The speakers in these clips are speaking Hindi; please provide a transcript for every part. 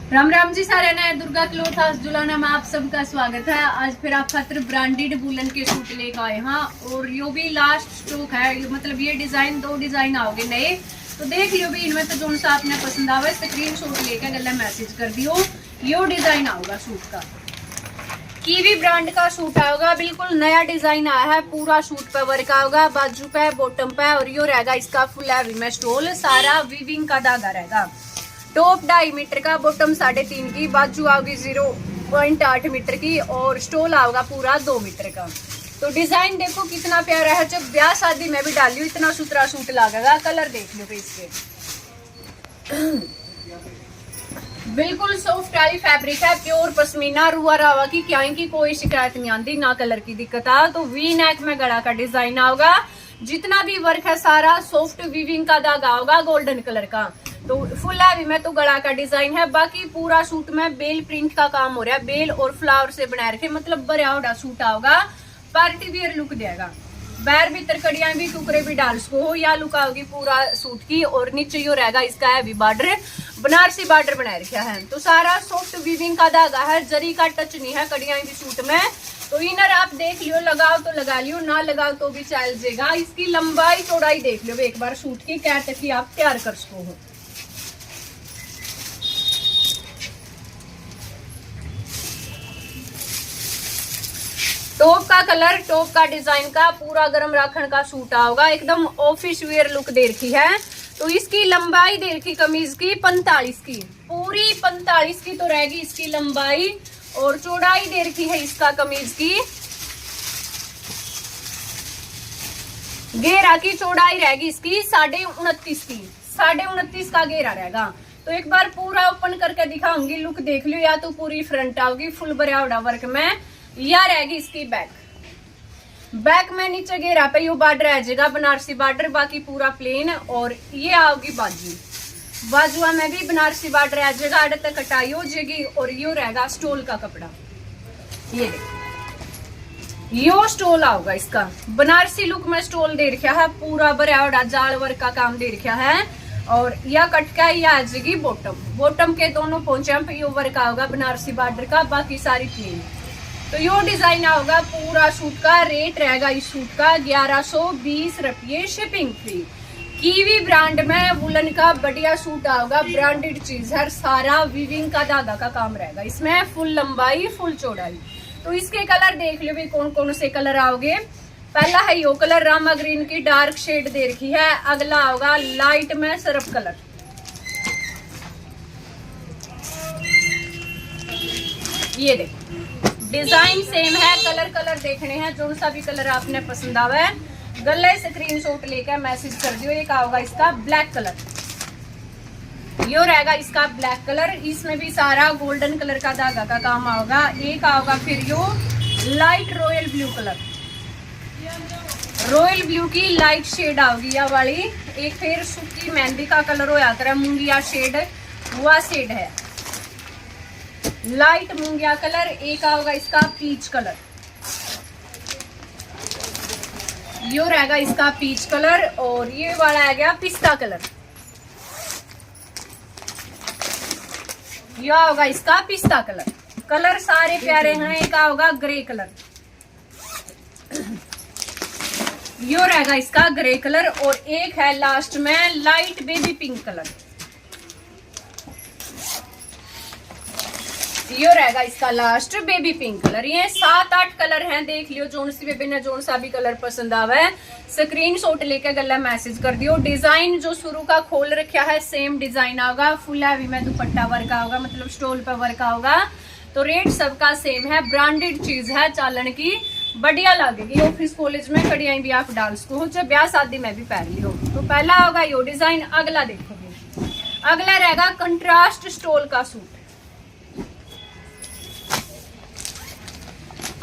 राम राम जी सारे ने दुर्गा क्लोथ हाउस जुलाना में आप सबका स्वागत है। आज फिर आप खातिर ब्रांडेड वुलन के सूट लेकर आए हाँ, और यो भी लास्ट स्टॉक है। मतलब ये डिजाइन 2 डिजाइन आओगे नए, तो देख लियो भी इनमें तो जो सा आपने पसंद आवे स्क्रीन शॉट लेकर गला मैसेज कर दियो। यो डिजाइन आऊगा सूट का, कीवी ब्रांड का सूट आएगा, बिल्कुल नया डिजाइन आया है। पूरा सूट पे वर्क आएगा, बाजू पे बॉटम पे, और यो रहेगा इसका फुल हैवी में स्टोल, सारा वीविंग का धागा रहेगा। टॉप 2.5 मीटर का, बॉटम 3.5 की, बाजू आओगी 0.8 मीटर की, और स्टोल आओगा पूरा 2 मीटर का। तो डिजाइन देखो कितना प्यारा है, जब ब्याह शादी में भी डालियो इतना सुथरा सूट लगेगा। कलर देख लो इसके, बिल्कुल सॉफ्ट वाली फैब्रिक है, प्योर पश्मीना, रुआ रावा की क्या की कोई शिकायत नहीं आती, ना कलर की दिक्कत आ। तो वी नेक में गला का डिजाइन आओगा, जितना भी वर्क है सारा सॉफ्ट वीविंग का धागा होगा गोल्डन कलर का। तो फुल हैवी में तो गला का डिजाइन है। बाकी पूरा सूट में बेल प्रिंट का काम हो रहा है, बेल और फ्लावर से बनाए रखे, मतलब बड़ा सूट आओगा, पार्टी वियर लुक देगा। बैर भी तरकड़ियां भी टुकड़े भी डाल सको हो, या लुक आओगी पूरा सूट की। और नीचे यो रहेगा इसका हैवी बॉर्डर, बनारसी बॉर्डर बनाए रखा है। तो सारा सॉफ्ट वीविंग का धागा है, जरी का टच नहीं है कड़ियां भी सूट में। तो इनर आप देख लियो, लगाओ तो लगा लियो, ना लगाओ तो भी चल जाएगा। इसकी लंबाई चौड़ाई देख लो एक बार सूट की, क्या तक की आप तैयार कर सको हो। टॉप का कलर, टॉप का डिजाइन का, पूरा गरम राखण का सूट आओगा, एकदम ऑफिस वेयर लुक दे रखी है। तो इसकी लंबाई दे रखी कमीज की 45 की, पूरी 45 की तो रहेगी इसकी लंबाई। और चौड़ाई दे रखी है इसका कमीज की, घेरा की चौड़ाई रहेगी इसकी 29.5 की, 29.5 का घेरा रहेगा। तो एक बार पूरा ओपन करके दिखाऊंगी, लुक देख लियो। या तो पूरी फ्रंट आओगी फुल बरावड़ा वर्क में, या रहेगी इसकी बैक। बैक में नीचे घेरा पे यो बॉर्डर आ जाएगा बनारसी बॉर्डर, बाकी पूरा प्लेन। और ये आओगी बाजू, बाजुआ में भी बनारसी बॉर्डर आ जाएगा, आड़े तक कटाई हो जाएगी। और यो रहेगा स्टोल का कपड़ा, ये देखो यो स्टोल आओगा इसका, बनारसी लुक में स्टोल दे रखा है, पूरा बरावड़ा जाल वर्क का काम दे रखा है। और या कटका या आ जाएगी बॉटम, बॉटम के दोनों पोंचे पे यो वर्क आओगा बनारसी बॉर्डर का, बाकी सारी प्लेन। तो यो डिजाइन आओगा पूरा सूट का। रेट रहेगा इस सूट का 1120 रुपये, शिपिंग फ्री। कीवी ब्रांड में वुलन का बढ़िया सूट आओगा, ब्रांडेड चीज है, सारा वीविंग का धागा का काम रहेगा इसमें, फुल लंबाई फुल चौड़ाई। तो इसके कलर देख लो भी कौन कौन से कलर आओगे। पहला है यो कलर, रामा ग्रीन की डार्क शेड दे रखी है। अगला होगा लाइट में सरफ कलर, ये देखो डिजाइन सेम है, कलर देखने हैं, जो सा भी कलर आपने पसंद आवा है गले स्क्रीनशॉट लेकर मैसेज कर दियो। एक आओगा इसका ब्लैक कलर, यो रहेगा इसका ब्लैक कलर, इसमें भी सारा गोल्डन कलर का धागा का काम आओगा। एक आओगा फिर यो light royal blue colour, royal blue की लाइट शेड आओगी या वाली। एक फिर सूखी मेहंदी का कलर हो जाता है, मूंगिया शेड, वह शेड है लाइट मूंगिया कलर। एक आओगा इसका पीच कलर, यो रहेगा इसका पीच कलर। और ये वाला आ गया पिस्ता कलर, यो होगा इसका पिस्ता कलर। कलर सारे प्यारे हैं। एक होगा ग्रे कलर, यो रहेगा इसका ग्रे कलर। और एक है लास्ट में लाइट बेबी पिंक कलर, यो रहेगा इसका लास्ट बेबी पिंक कलर। ये 7-8 कलर हैं, देख लियो जोन सी बेबी ने जोन सा भी कलर पसंद आवा है स्क्रीनशॉट लेके गला मैसेज कर दियो। डिजाइन जो शुरू का खोल रखा है सेम डिजाइन होगा, फुल हैवी में दुपट्टा वर्क होगा, मतलब स्टोल पे वर्क होगा। तो रेट सबका सेम है, ब्रांडेड चीज है, चालन की बढ़िया लगेगी। ऑफिस कॉलेज में कड़ियां भी आप डाल सको, चाहे ब्याह शादी में भी पहन लियो। तो पहला होगा यो डिजाइन। अगला देखोगे, अगला रहेगा कंट्रास्ट स्टोल का सूट।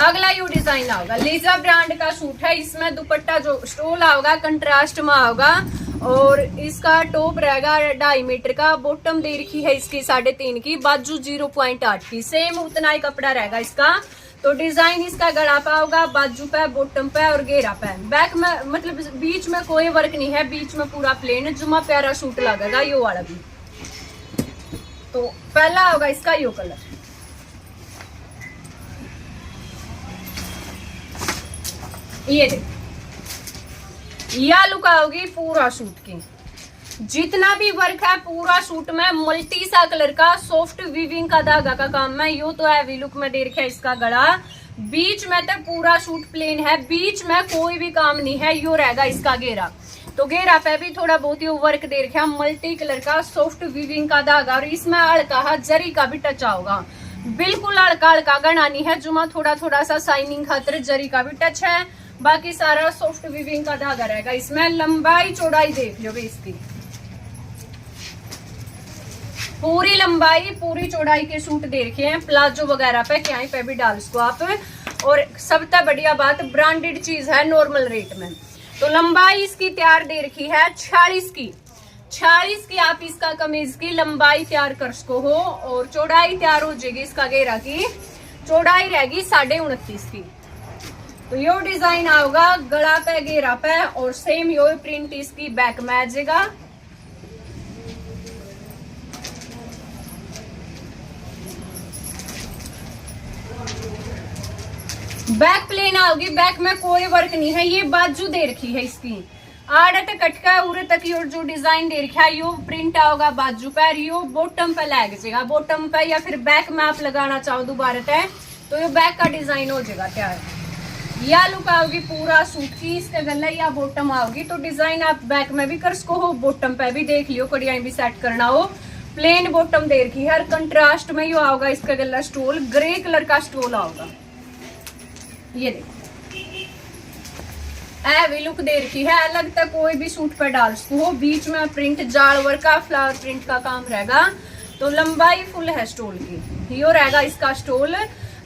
अगला यू डिजाइन आओगा, लीजा ब्रांड का सूट है, इसमें दुपट्टा जो स्टोल आओगा कंट्रास्ट में आओगा। और इसका टॉप रहेगा 2.5 मीटर का, बॉटम दे रखी है इसकी 3.5 की, बाजू 0.8 की, सेम उतना ही कपड़ा रहेगा इसका। तो डिजाइन इसका गला पे होगा, बाजू पे, बॉटम पे और घेरा पे। बैक में मतलब बीच में कोई वर्क नहीं है, बीच में पूरा प्लेन, जुमा प्यारा सूट लगेगा। यो वाला भी तो पहला होगा इसका यो कलर, ये देखो यह लुक आओगी पूरा सूट की। जितना भी वर्क है पूरा सूट में मल्टी सा कलर का सॉफ्ट वीविंग का धागा का काम है। यो तो हैवी लुक में दे रखा है इसका गला, बीच में तो पूरा सूट प्लेन है, बीच में कोई भी काम नहीं है। यो रहेगा इसका घेरा, तो घेरा पे भी थोड़ा बहुत ही वर्क दे रखा है मल्टी कलर का सॉफ्ट वीविंग का धागा, और इसमें हल्का जरी का भी टच होगा, बिल्कुल हल्का हल्का गना नहीं है, जुमा थोड़ा थोड़ा सा शाइनिंग खातिर जरी का भी टच है, बाकी सारा सॉफ्ट वीविंग का धागा रहेगा। इसमें लंबाई चौड़ाई देख लो इसकी, पूरी लंबाई पूरी चौड़ाई के सूट दे रखे हैं, प्लाजो वगैरह पे कहीं पे भी डाल इसको आप। और सबसे बढ़िया बात ब्रांडेड चीज है नॉर्मल रेट में। तो लंबाई इसकी तैयार दे रखी है 46 की, 46 की आप इसका कमीज की लंबाई तैयार कर सको हो, और चौड़ाई तैयार हो जाएगी इसका घेरा की, चौड़ाई रहेगी 29.5 की। तो यो डिजाइन आएगा गला पे घेरा पे, और सेम यो प्रिंट इसकी बैक में आ जाएगा। बैक प्लेन आओगी, बैक में कोई वर्क नहीं है। ये बाजू दे रखी है इसकी, आड़े तक कटका उरे तक यो जो डिजाइन दे रखा है यो प्रिंट आओगा बाजू पर, यो बॉटम पे लग जाएगा, बॉटम पे या फिर बैक में आप लगाना चाहो दोबारा तय तो यो बैक का डिजाइन हो जाएगा तैयार। या लुक आओगी पूरा सूट की, इसका गला या बॉटम आओगी, तो डिजाइन आप बैक में भी कर सको हो, बॉटम पे भी देख लियो, कड़ियाई भी सेट करना हो। प्लेन बॉटम दे रखी है, कंट्रास्ट में यो आओगा इसका गला स्टोल, ग्रे कलर का स्टोल आओगा। ये देखो हैवी लुक दे रखी है, अलग तक कोई भी सूट पर डाल सको हो। बीच में प्रिंट जाल वर्क का फ्लावर प्रिंट का काम रहेगा, तो लंबाई फुल है स्टोल की। यो रहेगा इसका स्टोल,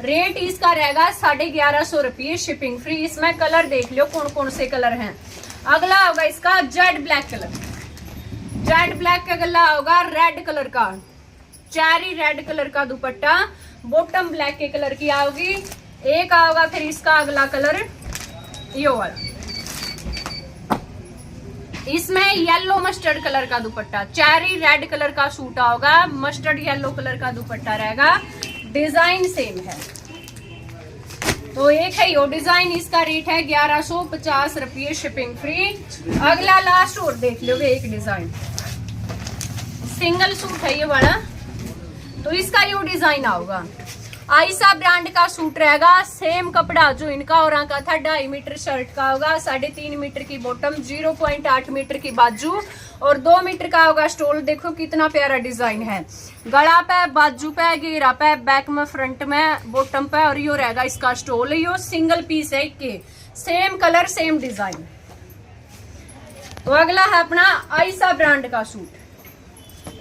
रेट इसका रहेगा 1150 रुपये शिपिंग फ्री। इसमें कलर देख लो कौन कौन से कलर हैं। अगला होगा इसका Z black colour, Z black का गला होगा रेड कलर का, चेरी रेड कलर का दुपट्टा, बॉटम ब्लैक के कलर की आओगी। एक आओगा फिर इसका अगला कलर यो वाला, इसमें येलो मस्टर्ड कलर का दुपट्टा, चेरी रेड कलर का सूट आओगा, मस्टर्ड येलो कलर का दुपट्टा रहेगा, डिजाइन सेम है। तो एक है यो डिजाइन, इसका रेट है 1150 रुपये शिपिंग फ्री। अगला लास्ट और देख लो एक डिजाइन, सिंगल सूट है ये वाला, तो इसका यो डिजाइन आओगा। आयशा ब्रांड का सूट रहेगा, सेम कपड़ा जो इनका और का था, 2.5 मीटर शर्ट का होगा, 3.5 मीटर की बॉटम, 0.8 मीटर की बाजू और 2 मीटर का होगा स्टोल। देखो कितना प्यारा डिजाइन है, गला पे, बाजू पे, घेरा पे, बैक में, फ्रंट में, बॉटम पे, और यो रहेगा इसका स्टोल। यो सिंगल पीस है के, सेम कलर सेम डिजाइन। तो अगला है अपना आयशा ब्रांड का सूट,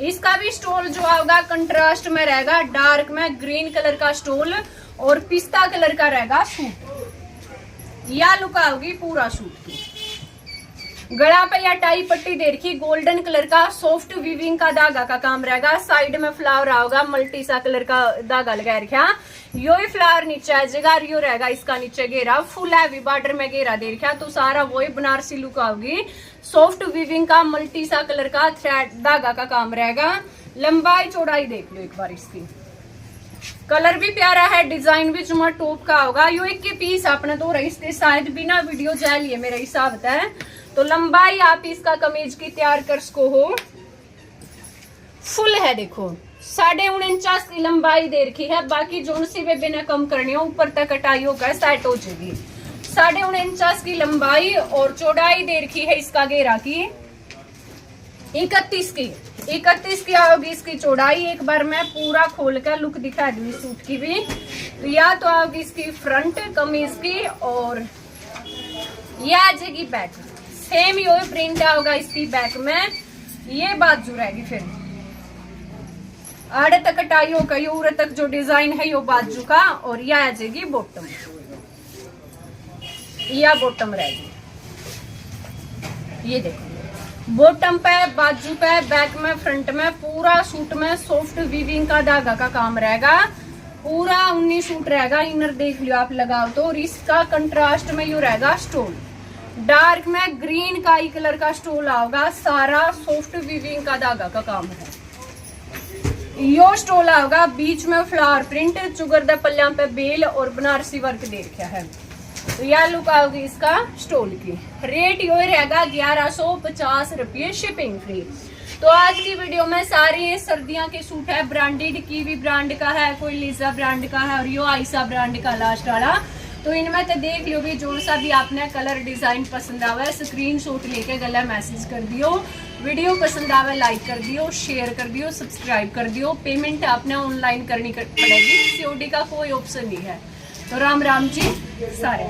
इसका भी स्टोल जो होगा कंट्रास्ट में रहेगा, डार्क में ग्रीन कलर का स्टोल और पिस्ता कलर का रहेगा सूट। या लुक आओगी पूरा सूट की, गला पे या टाई पट्टी दे रखी, गोल्डन कलर का सॉफ्ट वीविंग का धागा का काम रहेगा, साइड में फ्लावर आओगा, मल्टी सा कलर का धागा लगा रखा, यो ही फ्लावर नीचे आ जाएगा, यो रहेगा इसका नीचे घेरा, फुल हैवी बॉर्डर में घेरा दे रखा, तो सारा वही बनारसी लुक आओगी, सॉफ्ट वीविंग का मल्टी सा कलर का थ्रेड धागा का काम रहेगा। लंबाई चौड़ाई देख लो एक बार इसकी, कलर भी प्यारा है, डिजाइन भी जुमा टॉप का होगा। यो एक के पीस अपने दो रही, इसके शायद बिना वीडियो जा लिए मेरा हिसाब है। तो लंबाई आप इसका कमीज की तैयार कर सको हो, फुल है देखो 49.5 की लंबाई दे रखी है, बाकी जोन सी वे बिना कम करनी हो ऊपर तक कटाई होकर सेट हो जाएगी। 49.5 की लंबाई और चौड़ाई दे रखी है इसका घेरा की 31 की आओगी इसकी चौड़ाई। एक बार मैं पूरा खोल कर लुक दिखा दूंगी सूट की भी, तो या तो आओगी इसकी फ्रंट कमीज की और ये आ जाएगी बैक, सेम यो प्रिंट आओगा इसकी बैक में, ये बाजू रहेगी, फिर आड़े तक कटाई होकर यूर तक जो डिजाइन है यो बाजू का, और यह आ जाएगी बॉटम, या बॉटम रहेगी। ये देखो बॉटम पे, बाजू पे, बैक में, फ्रंट में, पूरा सूट में सॉफ्ट वीविंग का धागा का काम रहेगा, पूरा 19 सूट रहेगा। इनर देख लियो आप लगाओ तो, और इसका कंट्रास्ट में यू रहेगा स्टोल, डार्क में ग्रीन काई कलर का स्टोल आओगा, सारा सॉफ्ट वीविंग का धागा का काम है। यो स्टोल आएगा, बीच में फ्लावर प्रिंट, चुगरदा पल्ला पे बेल और बनारसी वर्क दे रखा है। तो यह लुक आओगी इसका स्टोल की। रेट यो ही रहेगा 1150 रुपये, शिपिंग फ्री। तो आज की वीडियो में सारी सर्दियों के सूट है, ब्रांडेड, कीवी ब्रांड का है, कोई लीजा ब्रांड का है और यो आयशा ब्रांड का लास्ट वाला। तो इनमें तो देख लो भी, जो सा भी आपने कलर डिजाइन पसंद आवे स्क्रीनशॉट लेके गला मैसेज कर दियो। वीडियो पसंद आवे लाइक कर दियो, शेयर कर दियो, सब्सक्राइब कर दियो। पेमेंट आपने ऑनलाइन करनी पड़ेगी, सीओडी का कोई ऑप्शन नहीं है। तो राम राम जी सारे।